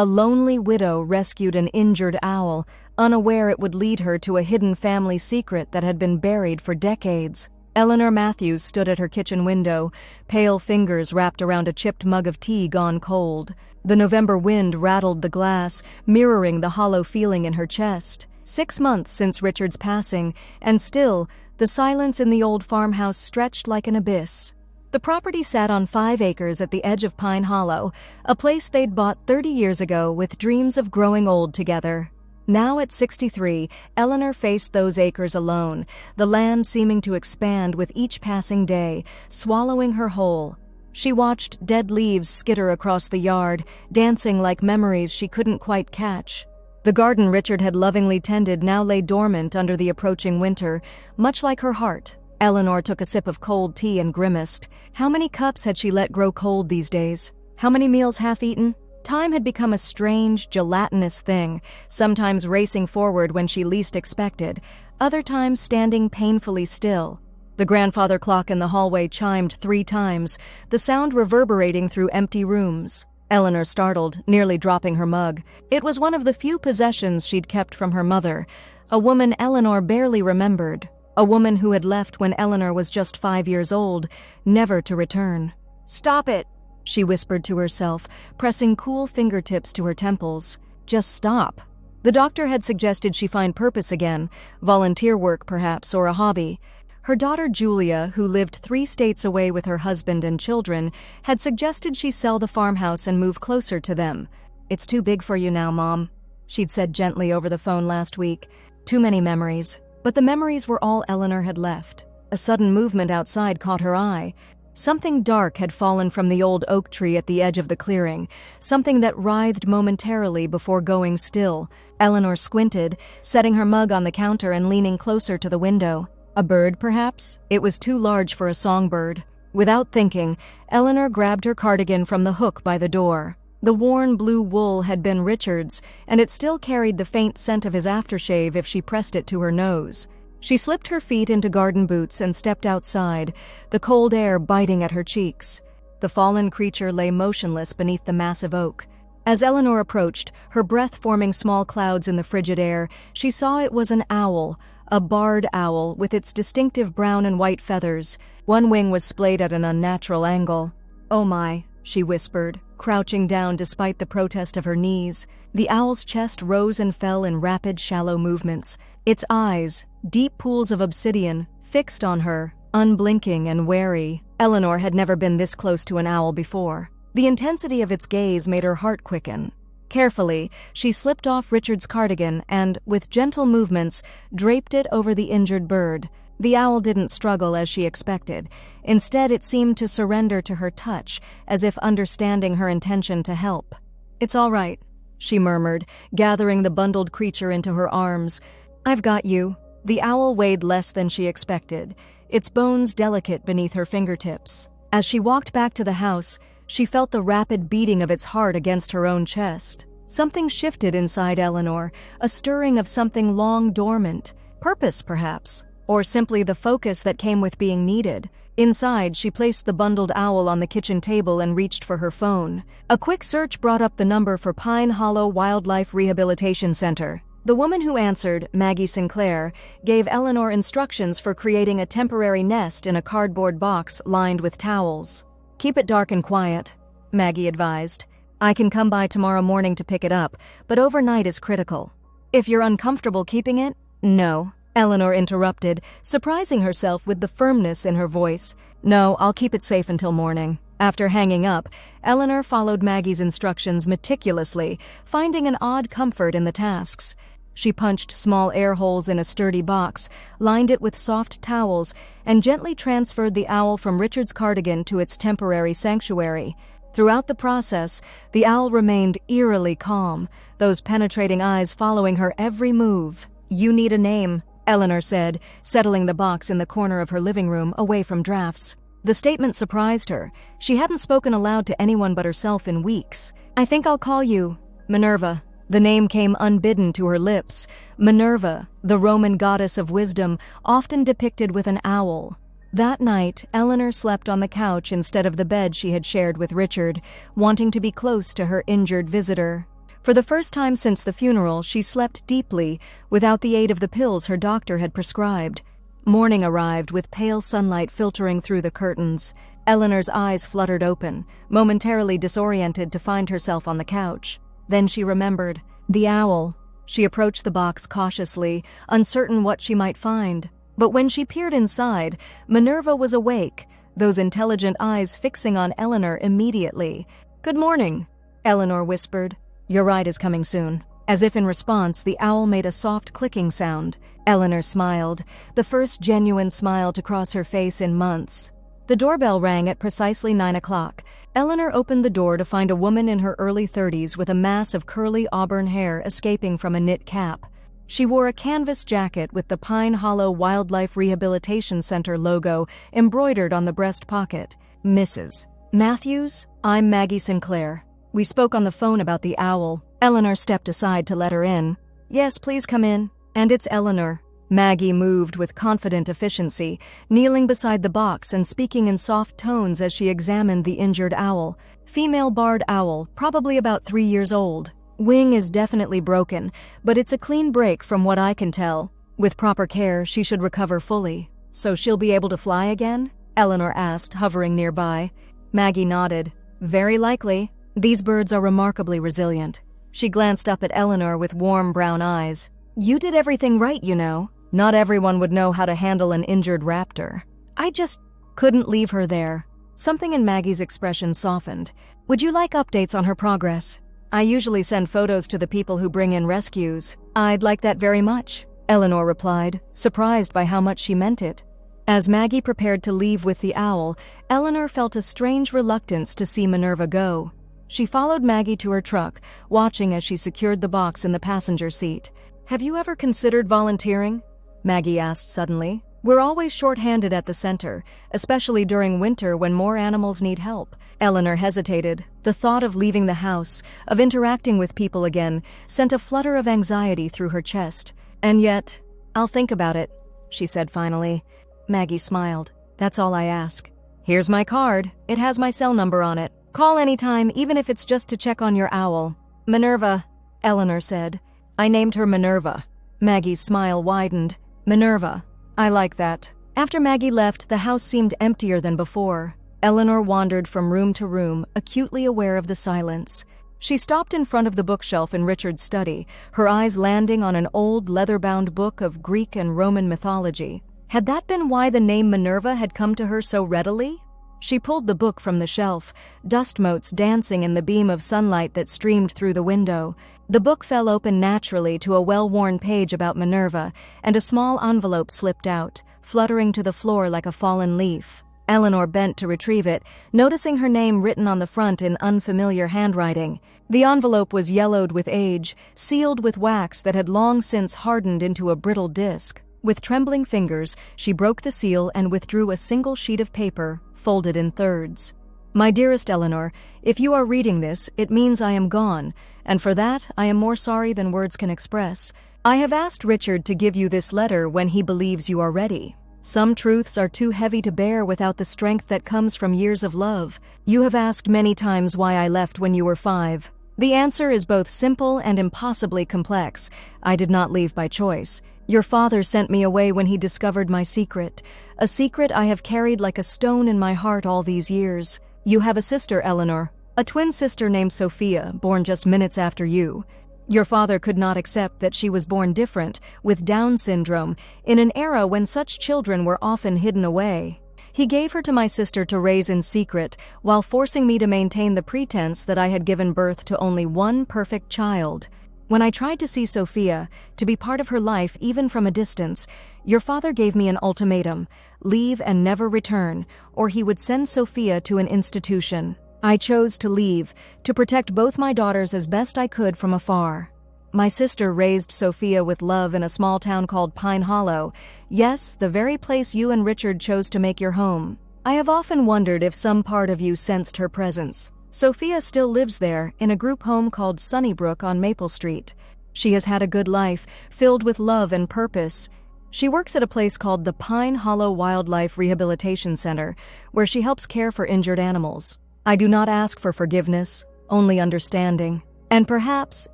A lonely widow rescued an injured owl, unaware it would lead her to a hidden family secret that had been buried for decades. Eleanor Matthews stood at her kitchen window, pale fingers wrapped around a chipped mug of tea gone cold. The November wind rattled the glass, mirroring the hollow feeling in her chest. 6 months since Richard's passing, and still, the silence in the old farmhouse stretched like an abyss. The property sat on 5 acres at the edge of Pine Hollow, a place they'd bought 30 years ago with dreams of growing old together. Now at 63, Eleanor faced those acres alone, the land seeming to expand with each passing day, swallowing her whole. She watched dead leaves skitter across the yard, dancing like memories she couldn't quite catch. The garden Richard had lovingly tended now lay dormant under the approaching winter, much like her heart. Eleanor took a sip of cold tea and grimaced. How many cups had she let grow cold these days? How many meals half-eaten? Time had become a strange, gelatinous thing, sometimes racing forward when she least expected, other times standing painfully still. The grandfather clock in the hallway chimed 3 times, the sound reverberating through empty rooms. Eleanor startled, nearly dropping her mug. It was one of the few possessions she'd kept from her mother, a woman Eleanor barely remembered, a woman who had left when Eleanor was just 5 years old, never to return. "Stop it," she whispered to herself, pressing cool fingertips to her temples. Just stop. The doctor had suggested she find purpose again, volunteer work perhaps, or a hobby. Her daughter Julia, who lived 3 states away with her husband and children, had suggested she sell the farmhouse and move closer to them. "It's too big for you now, Mom," she'd said gently over the phone last week. Too many memories. But the memories were all Eleanor had left. A sudden movement outside caught her eye. Something dark had fallen from the old oak tree at the edge of the clearing, something that writhed momentarily before going still. Eleanor squinted, setting her mug on the counter and leaning closer to the window. A bird, perhaps? It was too large for a songbird. Without thinking, Eleanor grabbed her cardigan from the hook by the door. The worn blue wool had been Richard's, and it still carried the faint scent of his aftershave if she pressed it to her nose. She slipped her feet into garden boots and stepped outside, the cold air biting at her cheeks. The fallen creature lay motionless beneath the massive oak. As Eleanor approached, her breath forming small clouds in the frigid air, she saw it was an owl, a barred owl with its distinctive brown and white feathers. One wing was splayed at an unnatural angle. "Oh my," she whispered, crouching down despite the protest of her knees. The owl's chest rose and fell in rapid, shallow movements. Its eyes, deep pools of obsidian, fixed on her, unblinking and wary. Eleanor had never been this close to an owl before. The intensity of its gaze made her heart quicken. Carefully, she slipped off Richard's cardigan and, with gentle movements, draped it over the injured bird. The owl didn't struggle as she expected. Instead, it seemed to surrender to her touch, as if understanding her intention to help. "It's all right," she murmured, gathering the bundled creature into her arms. "I've got you." The owl weighed less than she expected, its bones delicate beneath her fingertips. As she walked back to the house, she felt the rapid beating of its heart against her own chest. Something shifted inside Eleanor, a stirring of something long dormant. Purpose, perhaps. Or simply the focus that came with being needed. Inside, she placed the bundled owl on the kitchen table and reached for her phone. A quick search brought up the number for Pine Hollow Wildlife Rehabilitation Center. The woman who answered, Maggie Sinclair, gave Eleanor instructions for creating a temporary nest in a cardboard box lined with towels. "Keep it dark and quiet," Maggie advised. "I can come by tomorrow morning to pick it up, but overnight is critical." "If you're uncomfortable keeping it?" "No," Eleanor interrupted, surprising herself with the firmness in her voice. "No, I'll keep it safe until morning." After hanging up, Eleanor followed Maggie's instructions meticulously, finding an odd comfort in the tasks. She punched small air holes in a sturdy box, lined it with soft towels, and gently transferred the owl from Richard's cardigan to its temporary sanctuary. Throughout the process, the owl remained eerily calm, those penetrating eyes following her every move. "You need a name," Eleanor said, settling the box in the corner of her living room, away from drafts. The statement surprised her. She hadn't spoken aloud to anyone but herself in weeks. "I think I'll call you Minerva." The name came unbidden to her lips. Minerva, the Roman goddess of wisdom, often depicted with an owl. That night, Eleanor slept on the couch instead of the bed she had shared with Richard, wanting to be close to her injured visitor. For the first time since the funeral, she slept deeply, without the aid of the pills her doctor had prescribed. Morning arrived with pale sunlight filtering through the curtains. Eleanor's eyes fluttered open, momentarily disoriented to find herself on the couch. Then she remembered. The owl. She approached the box cautiously, uncertain what she might find. But when she peered inside, Minerva was awake, those intelligent eyes fixing on Eleanor immediately. "Good morning," Eleanor whispered. "Your ride is coming soon." As if in response, the owl made a soft clicking sound. Eleanor smiled, the first genuine smile to cross her face in months. The doorbell rang at precisely 9 o'clock. Eleanor opened the door to find a woman in her early 30s with a mass of curly auburn hair escaping from a knit cap. She wore a canvas jacket with the Pine Hollow Wildlife Rehabilitation Center logo embroidered on the breast pocket. "Mrs. Matthews, I'm Maggie Sinclair. We spoke on the phone about the owl." Eleanor stepped aside to let her in. "Yes, please come in." "And it's Eleanor." Maggie moved with confident efficiency, kneeling beside the box and speaking in soft tones as she examined the injured owl. Female barred owl, probably about 3 years old. Wing is definitely broken, but it's a clean break from what I can tell. With proper care, she should recover fully. "So she'll be able to fly again?" Eleanor asked, hovering nearby. Maggie nodded. "Very likely. These birds are remarkably resilient." She glanced up at Eleanor with warm brown eyes. "You did everything right, you know. Not everyone would know how to handle an injured raptor. I just couldn't leave her there." Something in Maggie's expression softened. "Would you like updates on her progress?" "I usually send photos to the people who bring in rescues." "I'd like that very much," Eleanor replied, surprised by how much she meant it. As Maggie prepared to leave with the owl, Eleanor felt a strange reluctance to see Minerva go. She followed Maggie to her truck, watching as she secured the box in the passenger seat. "Have you ever considered volunteering?" Maggie asked suddenly. "We're always short-handed at the center, especially during winter when more animals need help." Eleanor hesitated. The thought of leaving the house, of interacting with people again, sent a flutter of anxiety through her chest. "And yet, I'll think about it," she said finally. Maggie smiled. "That's all I ask. Here's my card. It has my cell number on it. Call anytime, even if it's just to check on your owl." "Minerva," Eleanor said. "I named her Minerva." Maggie's smile widened. "Minerva. I like that." After Maggie left, the house seemed emptier than before. Eleanor wandered from room to room, acutely aware of the silence. She stopped in front of the bookshelf in Richard's study, her eyes landing on an old leather-bound book of Greek and Roman mythology. Had that been why the name Minerva had come to her so readily? She pulled the book from the shelf, dust motes dancing in the beam of sunlight that streamed through the window. The book fell open naturally to a well-worn page about Minerva, and a small envelope slipped out, fluttering to the floor like a fallen leaf. Eleanor bent to retrieve it, noticing her name written on the front in unfamiliar handwriting. The envelope was yellowed with age, sealed with wax that had long since hardened into a brittle disc. With trembling fingers, she broke the seal and withdrew a single sheet of paper, folded in thirds. "My dearest Eleanor, if you are reading this, it means I am gone, and for that I am more sorry than words can express. I have asked Richard to give you this letter when he believes you are ready. Some truths are too heavy to bear without the strength that comes from years of love. You have asked many times why I left when you were 5. The answer is both simple and impossibly complex. I did not leave by choice. Your father sent me away when he discovered my secret, a secret I have carried like a stone in my heart all these years. You have a sister, Eleanor, a twin sister named Sophia, born just minutes after you. Your father could not accept that she was born different, with Down syndrome, in an era when such children were often hidden away. He gave her to my sister to raise in secret, while forcing me to maintain the pretense that I had given birth to only one perfect child. When I tried to see Sophia, to be part of her life even from a distance, your father gave me an ultimatum: leave and never return, or he would send Sophia to an institution. I chose to leave, to protect both my daughters as best I could from afar. My sister raised Sophia with love in a small town called Pine Hollow. Yes, the very place you and Richard chose to make your home. I have often wondered if some part of you sensed her presence. Sophia still lives there, in a group home called Sunnybrook on Maple Street. She has had a good life, filled with love and purpose. She works at a place called the Pine Hollow Wildlife Rehabilitation Center, where she helps care for injured animals. I do not ask for forgiveness, only understanding. And perhaps,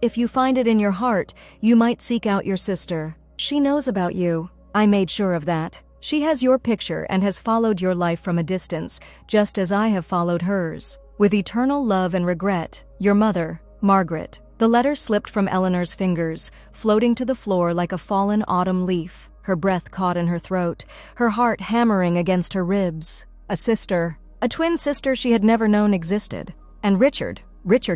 if you find it in your heart, you might seek out your sister. She knows about you. I made sure of that. She has your picture and has followed your life from a distance, just as I have followed hers. With eternal love and regret, your mother, Margaret. The letter slipped from Eleanor's fingers, floating to the floor like a fallen autumn leaf, her breath caught in her throat, her heart hammering against her ribs. A sister, a twin sister she had never known existed. And Richard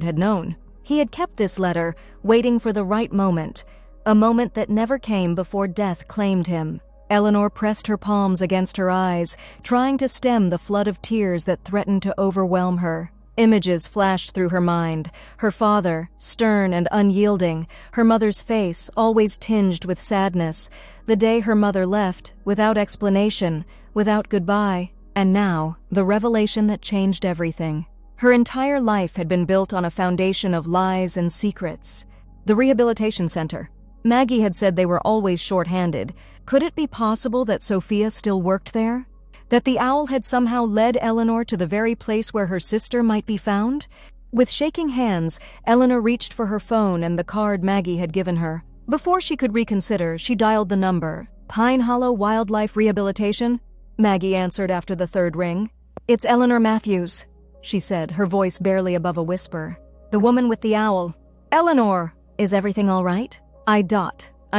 had known. He had kept this letter, waiting for the right moment, a moment that never came before death claimed him. Eleanor pressed her palms against her eyes, trying to stem the flood of tears that threatened to overwhelm her. Images flashed through her mind, her father, stern and unyielding, her mother's face, always tinged with sadness, the day her mother left, without explanation, without goodbye, and now, the revelation that changed everything. Her entire life had been built on a foundation of lies and secrets. The rehabilitation center. Maggie had said they were always short-handed. Could it be possible that Sophia still worked there? That the owl had somehow led Eleanor to the very place where her sister might be found? With shaking hands, Eleanor reached for her phone and the card Maggie had given her. Before she could reconsider, she dialed the number. Pine Hollow Wildlife Rehabilitation? Maggie answered after the third ring. It's Eleanor Matthews, she said, her voice barely above a whisper. The woman with the owl. Eleanor! Is everything all right? I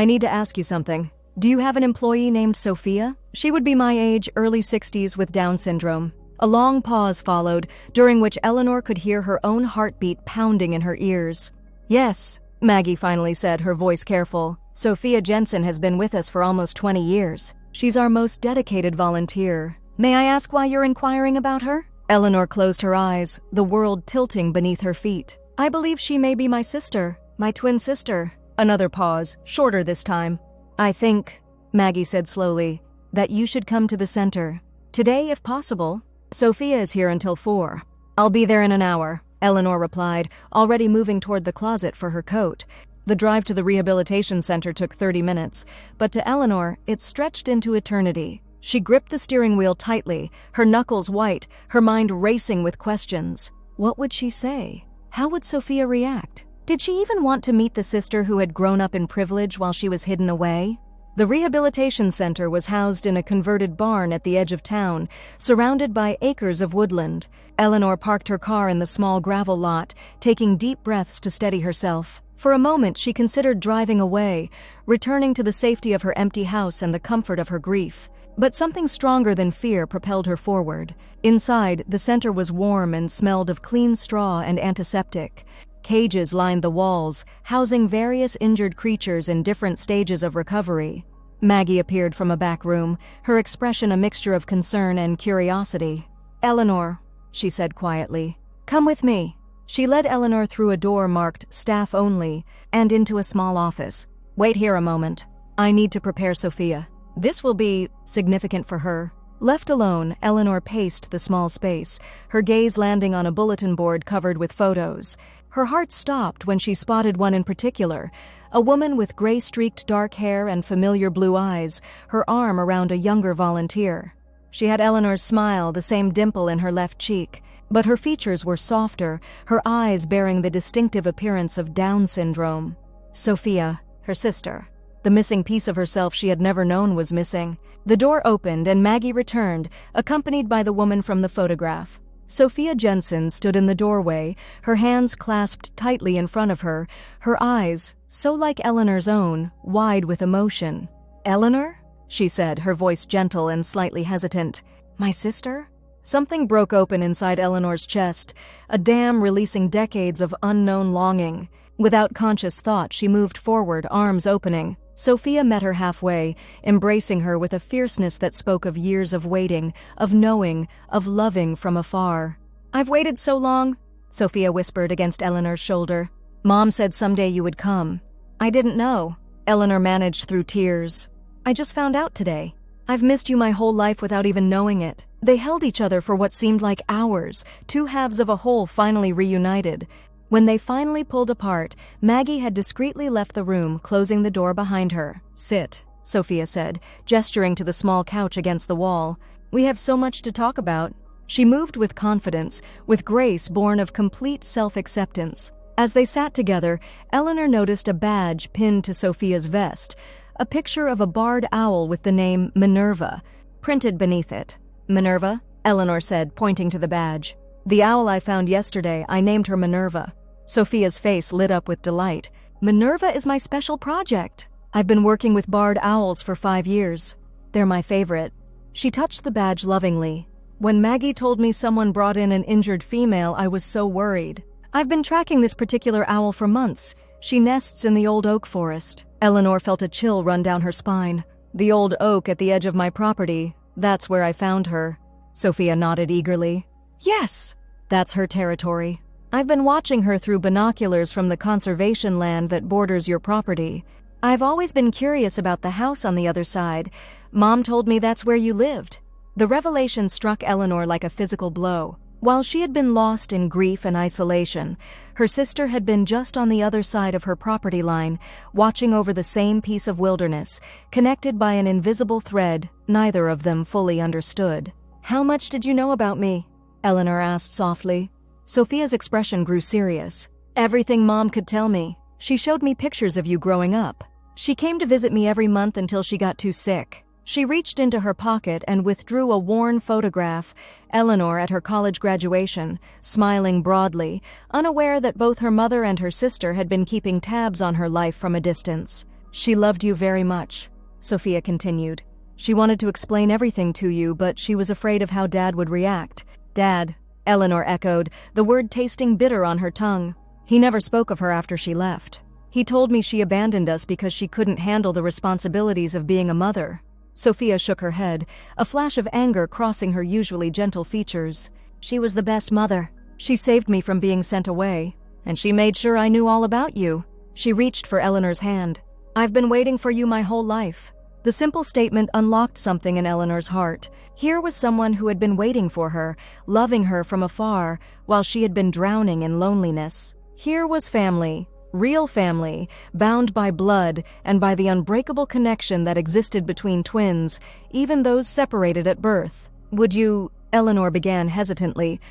need to ask you something. Do you have an employee named Sophia? She would be my age, early 60s, with Down syndrome. A long pause followed, during which Eleanor could hear her own heartbeat pounding in her ears. Yes, Maggie finally said, her voice careful. Sophia Jensen has been with us for almost 20 years. She's our most dedicated volunteer. May I ask why you're inquiring about her? Eleanor closed her eyes, the world tilting beneath her feet. I believe she may be my sister, my twin sister. Another pause, shorter this time. I think, Maggie said slowly, that you should come to the center. Today, if possible. Sophia is here until 4. I'll be there in an hour, Eleanor replied, already moving toward the closet for her coat. The drive to the rehabilitation center took 30 minutes, but to Eleanor, it stretched into eternity. She gripped the steering wheel tightly, her knuckles white, her mind racing with questions. What would she say? How would Sophia react? Did she even want to meet the sister who had grown up in privilege while she was hidden away? The rehabilitation center was housed in a converted barn at the edge of town, surrounded by acres of woodland. Eleanor parked her car in the small gravel lot, taking deep breaths to steady herself. For a moment, she considered driving away, returning to the safety of her empty house and the comfort of her grief. But something stronger than fear propelled her forward. Inside, the center was warm and smelled of clean straw and antiseptic. Cages lined the walls, housing various injured creatures in different stages of recovery. Maggie appeared from a back room, her expression a mixture of concern and curiosity. Eleanor, she said quietly, come with me. She led Eleanor through a door marked Staff Only and into a small office. Wait here a moment. I need to prepare Sophia. This will be significant for her. Left alone, Eleanor paced the small space, her gaze landing on a bulletin board covered with photos. Her heart stopped when she spotted one in particular, a woman with gray-streaked dark hair and familiar blue eyes, her arm around a younger volunteer. She had Eleanor's smile, the same dimple in her left cheek, but her features were softer, her eyes bearing the distinctive appearance of Down syndrome. Sophia, her sister. The missing piece of herself she had never known was missing. The door opened and Maggie returned, accompanied by the woman from the photograph. Sophia Jensen stood in the doorway, her hands clasped tightly in front of her, her eyes, so like Eleanor's own, wide with emotion. Eleanor? She said, her voice gentle and slightly hesitant. My sister? Something broke open inside Eleanor's chest, a dam releasing decades of unknown longing. Without conscious thought, she moved forward, arms opening. Sophia met her halfway, embracing her with a fierceness that spoke of years of waiting, of knowing, of loving from afar. I've waited so long, Sophia whispered against Eleanor's shoulder. Mom said someday you would come. I didn't know. Eleanor managed through tears. I just found out today. I've missed you my whole life without even knowing it. They held each other for what seemed like hours, two halves of a whole finally reunited. When they finally pulled apart, Maggie had discreetly left the room, closing the door behind her. Sit, Sophia said, gesturing to the small couch against the wall. We have so much to talk about. She moved with confidence, with grace born of complete self-acceptance. As they sat together, Eleanor noticed a badge pinned to Sophia's vest, a picture of a barred owl with the name Minerva printed beneath it. "Minerva?" Eleanor said, pointing to the badge. "The owl I found yesterday, I named her Minerva." Sophia's face lit up with delight. "Minerva is my special project. I've been working with barred owls for 5 years. They're my favorite." She touched the badge lovingly. "When Maggie told me someone brought in an injured female, I was so worried. I've been tracking this particular owl for months. She nests in the old oak forest." Eleanor felt a chill run down her spine. "The old oak at the edge of my property, that's where I found her." Sophia nodded eagerly. "Yes, that's her territory. I've been watching her through binoculars from the conservation land that borders your property. I've always been curious about the house on the other side. Mom told me that's where you lived." The revelation struck Eleanor like a physical blow. While she had been lost in grief and isolation, her sister had been just on the other side of her property line, watching over the same piece of wilderness, connected by an invisible thread neither of them fully understood. "How much did you know about me?" Eleanor asked softly. Sophia's expression grew serious. "Everything Mom could tell me. She showed me pictures of you growing up. She came to visit me every month until she got too sick." She reached into her pocket and withdrew a worn photograph, Eleanor at her college graduation, smiling broadly, unaware that both her mother and her sister had been keeping tabs on her life from a distance. "She loved you very much," Sophia continued. "She wanted to explain everything to you, but she was afraid of how Dad would react." "Dad," Eleanor echoed, the word tasting bitter on her tongue. "He never spoke of her after she left. He told me she abandoned us because she couldn't handle the responsibilities of being a mother." Sophia shook her head, a flash of anger crossing her usually gentle features. "She was the best mother. She saved me from being sent away, and she made sure I knew all about you." She reached for Eleanor's hand. "I've been waiting for you my whole life." The simple statement unlocked something in Eleanor's heart. Here was someone who had been waiting for her, loving her from afar, while she had been drowning in loneliness. Here was family. Real family, bound by blood and by the unbreakable connection that existed between twins, even those separated at birth. "Would you," Eleanor began hesitantly,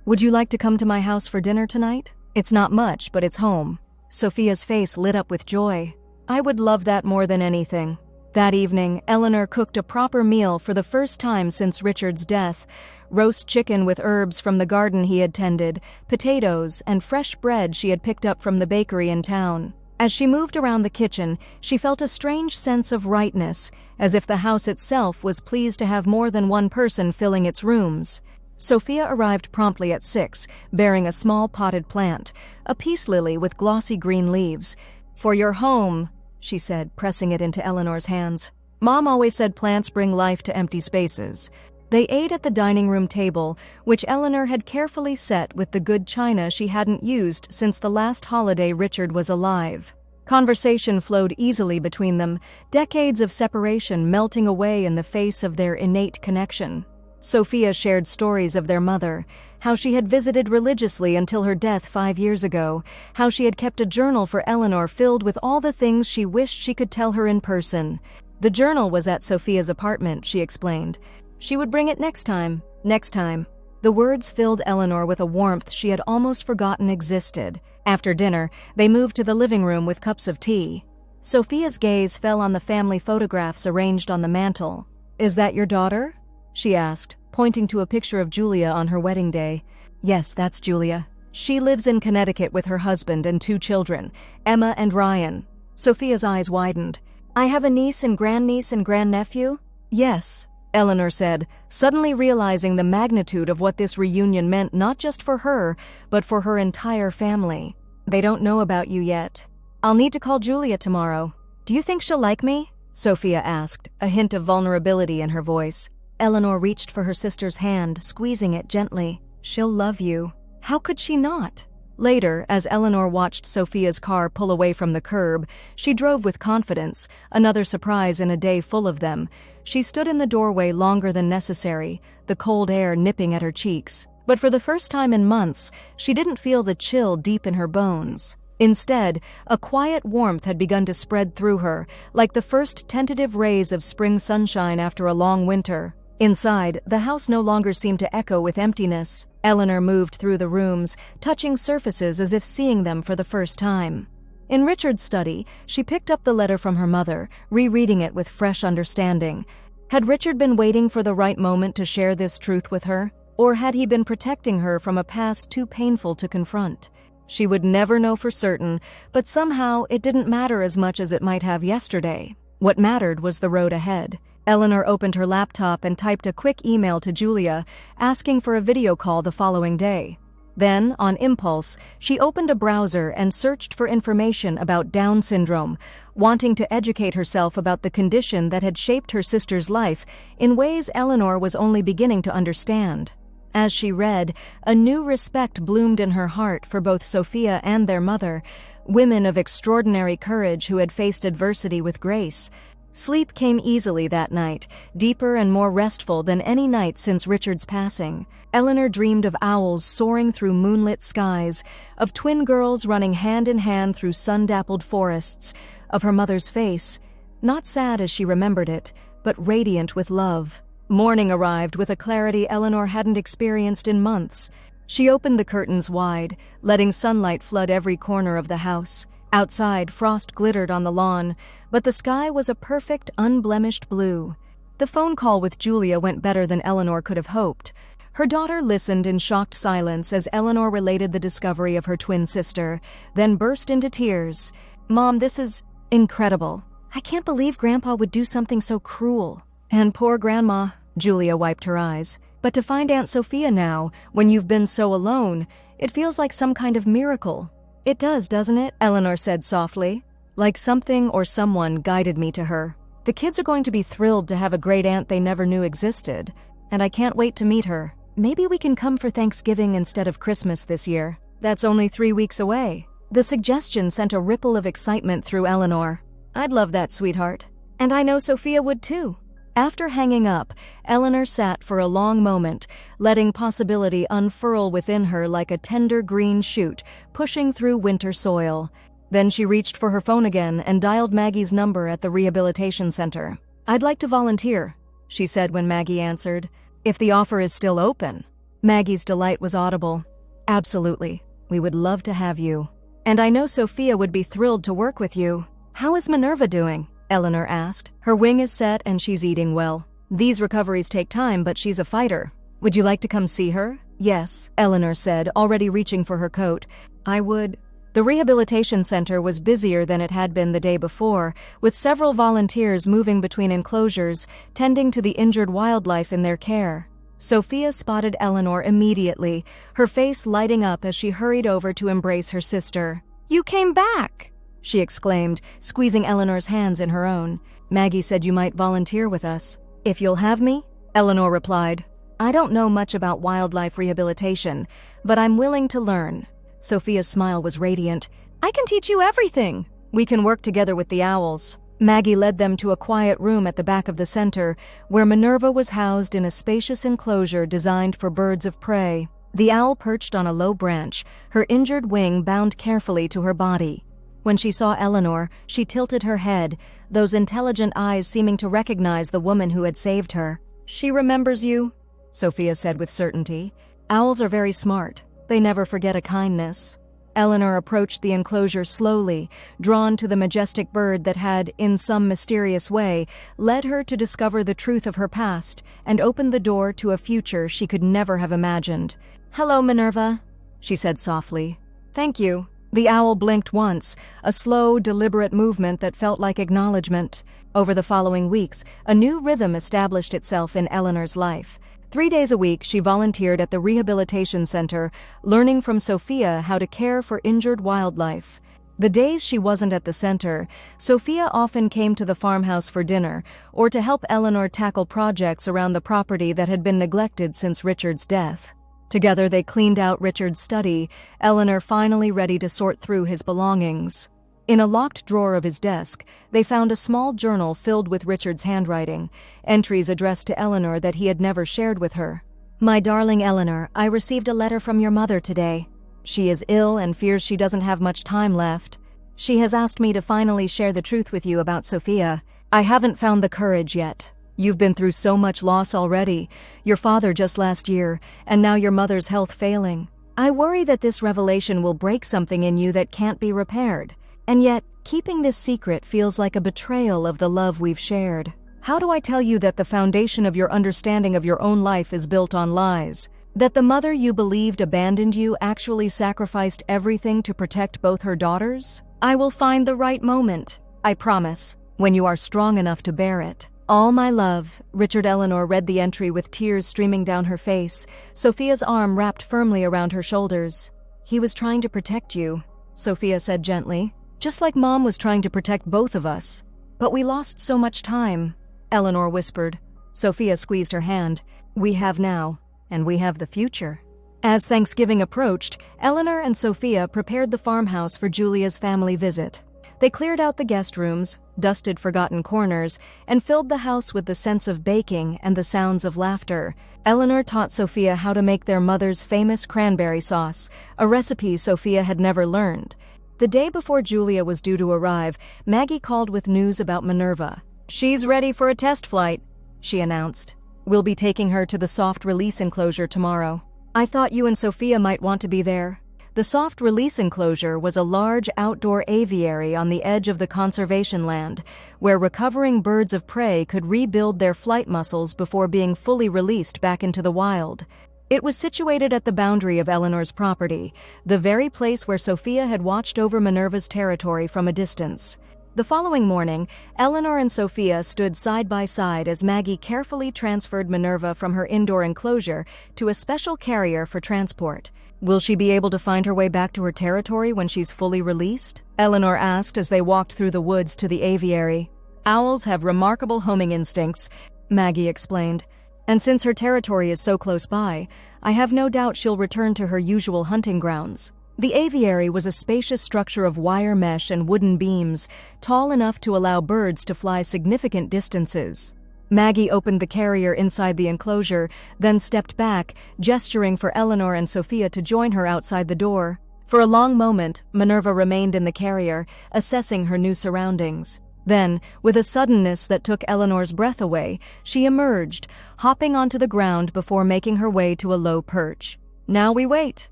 "would you like to come to my house for dinner tonight? It's not much, but it's home." Sophia's face lit up with joy. "I would love that more than anything." That evening, Eleanor cooked a proper meal for the first time since Richard's death: roast chicken with herbs from the garden he had tended, potatoes, and fresh bread she had picked up from the bakery in town. As she moved around the kitchen, she felt a strange sense of rightness, as if the house itself was pleased to have more than one person filling its rooms. Sophia arrived promptly at 6, bearing a small potted plant, a peace lily with glossy green leaves. "For your home," she said, pressing it into Eleanor's hands. "Mom always said plants bring life to empty spaces." They ate at the dining room table, which Eleanor had carefully set with the good china she hadn't used since the last holiday Richard was alive. Conversation flowed easily between them, decades of separation melting away in the face of their innate connection. Sophia shared stories of their mother, how she had visited religiously until her death 5 years ago, how she had kept a journal for Eleanor filled with all the things she wished she could tell her in person. The journal was at Sophia's apartment, she explained. She would bring it next time. Next time. The words filled Eleanor with a warmth she had almost forgotten existed. After dinner, they moved to the living room with cups of tea. Sophia's gaze fell on the family photographs arranged on the mantel. "Is that your daughter?" she asked, pointing to a picture of Julia on her wedding day. "Yes, that's Julia. She lives in Connecticut with her husband and 2 children, Emma and Ryan." Sophia's eyes widened. "I have a niece and grandnephew?" "Yes," Eleanor said, suddenly realizing the magnitude of what this reunion meant not just for her, but for her entire family. "They don't know about you yet. I'll need to call Julia tomorrow." "Do you think she'll like me?" Sophia asked, a hint of vulnerability in her voice. Eleanor reached for her sister's hand, squeezing it gently. "She'll love you." How could she not? Later, as Eleanor watched Sophia's car pull away from the curb, she drove with confidence, another surprise in a day full of them. She stood in the doorway longer than necessary, the cold air nipping at her cheeks. But for the first time in months, she didn't feel the chill deep in her bones. Instead, a quiet warmth had begun to spread through her, like the first tentative rays of spring sunshine after a long winter. Inside, the house no longer seemed to echo with emptiness. Eleanor moved through the rooms, touching surfaces as if seeing them for the first time. In Richard's study, she picked up the letter from her mother, rereading it with fresh understanding. Had Richard been waiting for the right moment to share this truth with her? Or had he been protecting her from a past too painful to confront? She would never know for certain, but somehow it didn't matter as much as it might have yesterday. What mattered was the road ahead. Eleanor opened her laptop and typed a quick email to Julia, asking for a video call the following day. Then, on impulse, she opened a browser and searched for information about Down syndrome, wanting to educate herself about the condition that had shaped her sister's life in ways Eleanor was only beginning to understand. As she read, a new respect bloomed in her heart for both Sophia and their mother, women of extraordinary courage who had faced adversity with grace. Sleep came easily that night, deeper and more restful than any night since Richard's passing. Eleanor dreamed of owls soaring through moonlit skies, of twin girls running hand in hand through sun-dappled forests, of her mother's face, not sad as she remembered it, but radiant with love. Morning arrived with a clarity Eleanor hadn't experienced in months. She opened the curtains wide, letting sunlight flood every corner of the house. Outside, frost glittered on the lawn, but the sky was a perfect, unblemished blue. The phone call with Julia went better than Eleanor could have hoped. Her daughter listened in shocked silence as Eleanor related the discovery of her twin sister, then burst into tears. "Mom, this is incredible. I can't believe Grandpa would do something so cruel." "And poor Grandma," Julia wiped her eyes. "But to find Aunt Sophia now, when you've been so alone, it feels like some kind of miracle." "It does, doesn't it?" Eleanor said softly. "Like something or someone guided me to her. The kids are going to be thrilled to have a great aunt they never knew existed, and I can't wait to meet her. Maybe we can come for Thanksgiving instead of Christmas this year. That's only 3 weeks away." The suggestion sent a ripple of excitement through Eleanor. "I'd love that, sweetheart. And I know Sophia would too." After hanging up, Eleanor sat for a long moment, letting possibility unfurl within her like a tender green shoot pushing through winter soil. Then she reached for her phone again and dialed Maggie's number at the rehabilitation center. "I'd like to volunteer," she said when Maggie answered. "If the offer is still open." Maggie's delight was audible. "Absolutely. We would love to have you. And I know Sophia would be thrilled to work with you. How is Minerva doing?" Eleanor asked. "Her wing is set and she's eating well. These recoveries take time, but she's a fighter. Would you like to come see her?" "Yes," Eleanor said, already reaching for her coat. "I would." The rehabilitation center was busier than it had been the day before, with several volunteers moving between enclosures, tending to the injured wildlife in their care. Sophia spotted Eleanor immediately, her face lighting up as she hurried over to embrace her sister. "You came back!" she exclaimed, squeezing Eleanor's hands in her own. "Maggie said you might volunteer with us." "If you'll have me?" Eleanor replied. "I don't know much about wildlife rehabilitation, but I'm willing to learn." Sophia's smile was radiant. "I can teach you everything. We can work together with the owls." Maggie led them to a quiet room at the back of the center, where Minerva was housed in a spacious enclosure designed for birds of prey. The owl perched on a low branch, her injured wing bound carefully to her body. When she saw Eleanor, she tilted her head, those intelligent eyes seeming to recognize the woman who had saved her. "She remembers you," Sophia said with certainty. "Owls are very smart. They never forget a kindness." Eleanor approached the enclosure slowly, drawn to the majestic bird that had, in some mysterious way, led her to discover the truth of her past and opened the door to a future she could never have imagined. "Hello, Minerva," she said softly. "Thank you." The owl blinked once, a slow, deliberate movement that felt like acknowledgement. Over the following weeks, a new rhythm established itself in Eleanor's life. 3 days a week, she volunteered at the rehabilitation center, learning from Sophia how to care for injured wildlife. The days she wasn't at the center, Sophia often came to the farmhouse for dinner, or to help Eleanor tackle projects around the property that had been neglected since Richard's death. Together they cleaned out Richard's study, Eleanor finally ready to sort through his belongings. In a locked drawer of his desk, they found a small journal filled with Richard's handwriting, entries addressed to Eleanor that he had never shared with her. "My darling Eleanor, I received a letter from your mother today. She is ill and fears she doesn't have much time left. She has asked me to finally share the truth with you about Sophia. I haven't found the courage yet. You've been through so much loss already, your father just last year, and now your mother's health failing. I worry that this revelation will break something in you that can't be repaired. And yet, keeping this secret feels like a betrayal of the love we've shared. How do I tell you that the foundation of your understanding of your own life is built on lies? That the mother you believed abandoned you actually sacrificed everything to protect both her daughters? I will find the right moment, I promise, when you are strong enough to bear it. All my love, Richard. Eleanor read the entry with tears streaming down her face, Sophia's arm wrapped firmly around her shoulders. He was trying to protect you, Sophia said gently, just like Mom was trying to protect both of us. But we lost so much time, Eleanor whispered. Sophia squeezed her hand. We have now, and we have the future. As Thanksgiving approached, Eleanor and Sophia prepared the farmhouse for Julia's family visit. They cleared out the guest rooms, dusted forgotten corners, and filled the house with the sense of baking and the sounds of laughter. Eleanor taught Sophia how to make their mother's famous cranberry sauce, a recipe Sophia had never learned. The day before Julia was due to arrive, Maggie called with news about Minerva. She's ready for a test flight, she announced. We'll be taking her to the soft release enclosure tomorrow. I thought you and Sophia might want to be there. The soft release enclosure was a large outdoor aviary on the edge of the conservation land, where recovering birds of prey could rebuild their flight muscles before being fully released back into the wild. It was situated at the boundary of Eleanor's property, the very place where Sophia had watched over Minerva's territory from a distance. The following morning, Eleanor and Sophia stood side by side as Maggie carefully transferred Minerva from her indoor enclosure to a special carrier for transport. Will she be able to find her way back to her territory when she's fully released? Eleanor asked as they walked through the woods to the aviary. Owls have remarkable homing instincts, Maggie explained, and since her territory is so close by, I have no doubt she'll return to her usual hunting grounds. The aviary was a spacious structure of wire mesh and wooden beams, tall enough to allow birds to fly significant distances. Maggie opened the carrier inside the enclosure, then stepped back, gesturing for Eleanor and Sophia to join her outside the door. For a long moment, Minerva remained in the carrier, assessing her new surroundings. Then, with a suddenness that took Eleanor's breath away, she emerged, hopping onto the ground before making her way to a low perch. Now we wait,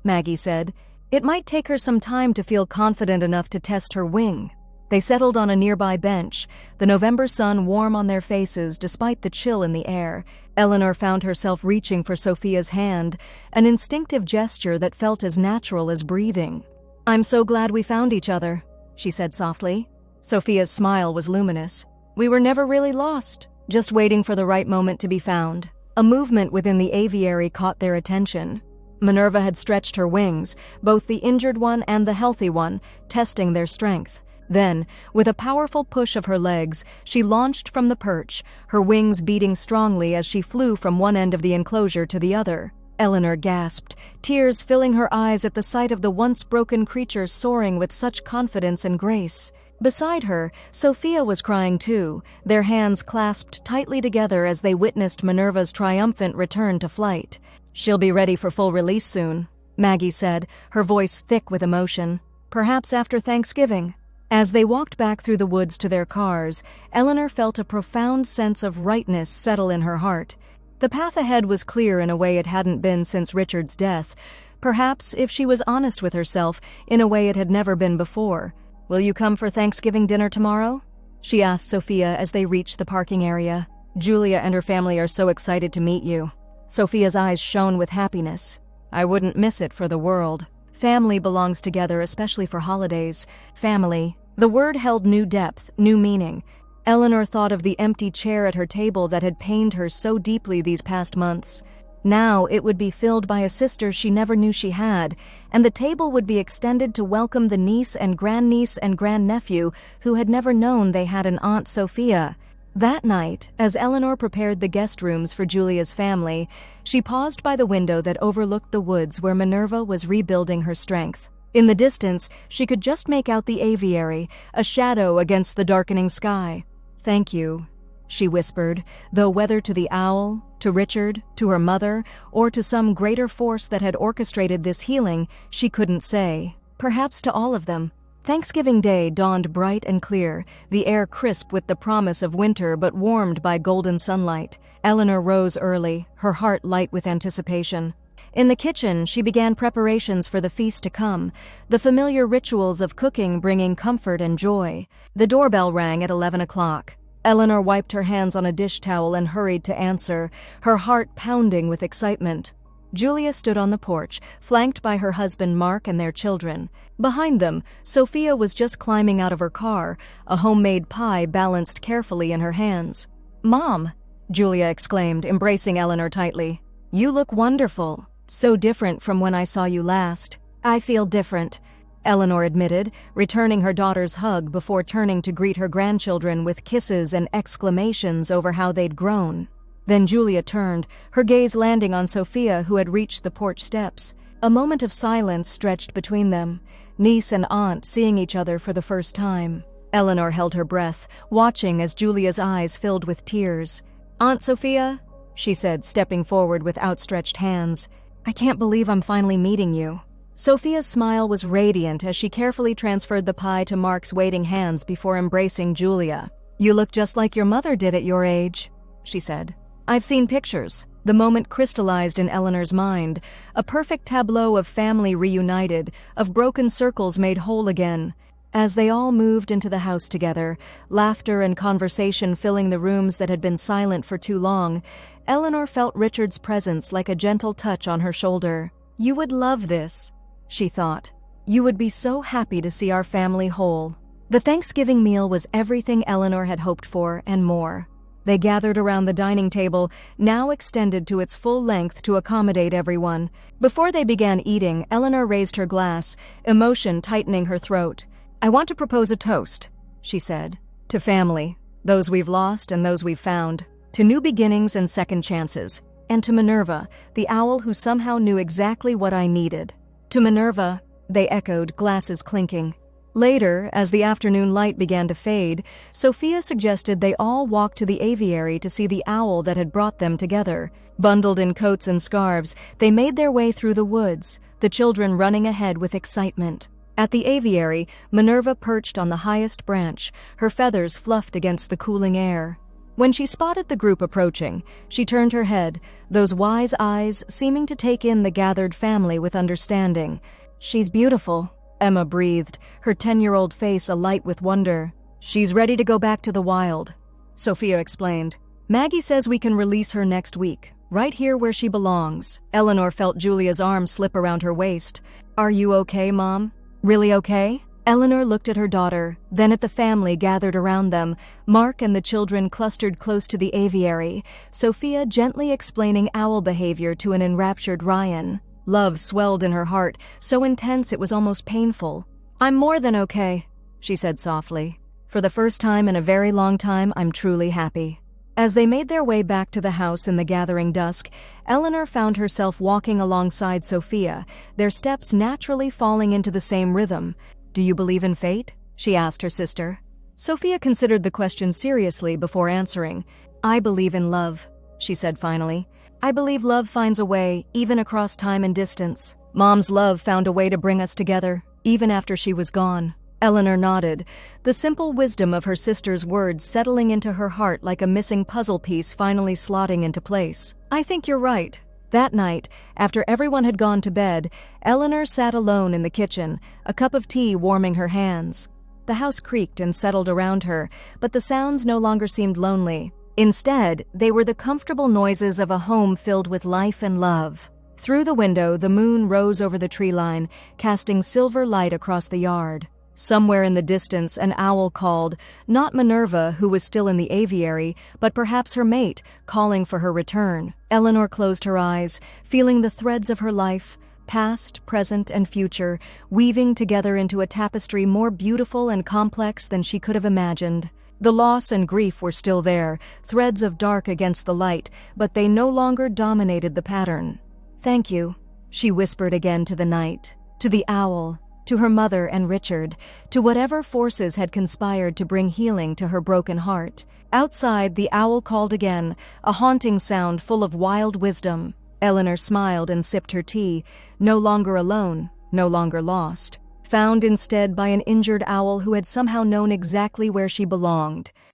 Maggie said. It might take her some time to feel confident enough to test her wing. They settled on a nearby bench, the November sun warm on their faces despite the chill in the air. Eleanor found herself reaching for Sophia's hand, an instinctive gesture that felt as natural as breathing. I'm so glad we found each other, she said softly. Sophia's smile was luminous. We were never really lost, just waiting for the right moment to be found. A movement within the aviary caught their attention. Minerva had stretched her wings, both the injured one and the healthy one, testing their strength. Then, with a powerful push of her legs, she launched from the perch, her wings beating strongly as she flew from one end of the enclosure to the other. Eleanor gasped, tears filling her eyes at the sight of the once-broken creature soaring with such confidence and grace. Beside her, Sophia was crying too, their hands clasped tightly together as they witnessed Minerva's triumphant return to flight. She'll be ready for full release soon, Maggie said, her voice thick with emotion. Perhaps after Thanksgiving. As they walked back through the woods to their cars, Eleanor felt a profound sense of rightness settle in her heart. The path ahead was clear in a way it hadn't been since Richard's death, perhaps, if she was honest with herself, in a way it had never been before. Will you come for Thanksgiving dinner tomorrow? She asked Sophia as they reached the parking area. Julia and her family are so excited to meet you. Sophia's eyes shone with happiness. I wouldn't miss it for the world. Family belongs together, especially for holidays. Family. The word held new depth, new meaning. Eleanor thought of the empty chair at her table that had pained her so deeply these past months. Now it would be filled by a sister she never knew she had, and the table would be extended to welcome the niece and grandnephew who had never known they had an Aunt Sophia. That night, as Eleanor prepared the guest rooms for Julia's family, she paused by the window that overlooked the woods where Minerva was rebuilding her strength. In the distance, she could just make out the aviary, a shadow against the darkening sky. Thank you, she whispered, though whether to the owl, to Richard, to her mother, or to some greater force that had orchestrated this healing, she couldn't say. Perhaps to all of them. Thanksgiving Day dawned bright and clear, the air crisp with the promise of winter but warmed by golden sunlight. Eleanor rose early, her heart light with anticipation. In the kitchen, she began preparations for the feast to come, the familiar rituals of cooking bringing comfort and joy. The doorbell rang at 11 o'clock. Eleanor wiped her hands on a dish towel and hurried to answer, her heart pounding with excitement. Julia stood on the porch, flanked by her husband Mark and their children. Behind them, Sophia was just climbing out of her car, a homemade pie balanced carefully in her hands. "Mom," Julia exclaimed, embracing Eleanor tightly. "You look wonderful. So different from when I saw you last." "I feel different," Eleanor admitted, returning her daughter's hug before turning to greet her grandchildren with kisses and exclamations over how they'd grown. Then Julia turned, her gaze landing on Sophia, who had reached the porch steps. A moment of silence stretched between them, niece and aunt seeing each other for the first time. Eleanor held her breath, watching as Julia's eyes filled with tears. "Aunt Sophia," she said, stepping forward with outstretched hands, "I can't believe I'm finally meeting you." Sophia's smile was radiant as she carefully transferred the pie to Mark's waiting hands before embracing Julia. "You look just like your mother did at your age," she said. "I've seen pictures." The moment crystallized in Eleanor's mind, a perfect tableau of family reunited, of broken circles made whole again. As they all moved into the house together, laughter and conversation filling the rooms that had been silent for too long, Eleanor felt Richard's presence like a gentle touch on her shoulder. "You would love this," she thought. "You would be so happy to see our family whole." The Thanksgiving meal was everything Eleanor had hoped for and more. They gathered around the dining table, now extended to its full length to accommodate everyone. Before they began eating, Eleanor raised her glass, emotion tightening her throat. "I want to propose a toast," she said. "To family, those we've lost and those we've found. To new beginnings and second chances. And to Minerva, the owl who somehow knew exactly what I needed." "To Minerva," they echoed, glasses clinking. Later, as the afternoon light began to fade, Sophia suggested they all walk to the aviary to see the owl that had brought them together. Bundled in coats and scarves, they made their way through the woods, the children running ahead with excitement. At the aviary, Minerva perched on the highest branch, her feathers fluffed against the cooling air. When she spotted the group approaching, she turned her head, those wise eyes seeming to take in the gathered family with understanding. "She's beautiful," Emma breathed, her 10-year-old face alight with wonder. "She's ready to go back to the wild," Sophia explained. "Maggie says we can release her next week, right here where she belongs." Eleanor felt Julia's arm slip around her waist. "Are you okay, Mom? Really okay?" Eleanor looked at her daughter, then at the family gathered around them, Mark and the children clustered close to the aviary, Sophia gently explaining owl behavior to an enraptured Ryan. Love swelled in her heart, so intense it was almost painful. "I'm more than okay," she said softly. "For the first time in a very long time, I'm truly happy." As they made their way back to the house in the gathering dusk, Eleanor found herself walking alongside Sophia, their steps naturally falling into the same rhythm. "Do you believe in fate?" she asked her sister. Sophia considered the question seriously before answering. "I believe in love," she said finally. "I believe love finds a way, even across time and distance. Mom's love found a way to bring us together, even after she was gone." Eleanor nodded, the simple wisdom of her sister's words settling into her heart like a missing puzzle piece finally slotting into place. "I think you're right." That night, after everyone had gone to bed, Eleanor sat alone in the kitchen, a cup of tea warming her hands. The house creaked and settled around her, but the sounds no longer seemed lonely. Instead, they were the comfortable noises of a home filled with life and love. Through the window, the moon rose over the tree line, casting silver light across the yard. Somewhere in the distance, an owl called, not Minerva, who was still in the aviary, but perhaps her mate, calling for her return. Eleanor closed her eyes, feeling the threads of her life, past, present, and future, weaving together into a tapestry more beautiful and complex than she could have imagined. The loss and grief were still there, threads of dark against the light, but they no longer dominated the pattern. "Thank you," she whispered again to the night, to the owl, to her mother and Richard, to whatever forces had conspired to bring healing to her broken heart. Outside, the owl called again, a haunting sound full of wild wisdom. Eleanor smiled and sipped her tea, no longer alone, no longer lost. found instead by an injured owl who had somehow known exactly where she belonged.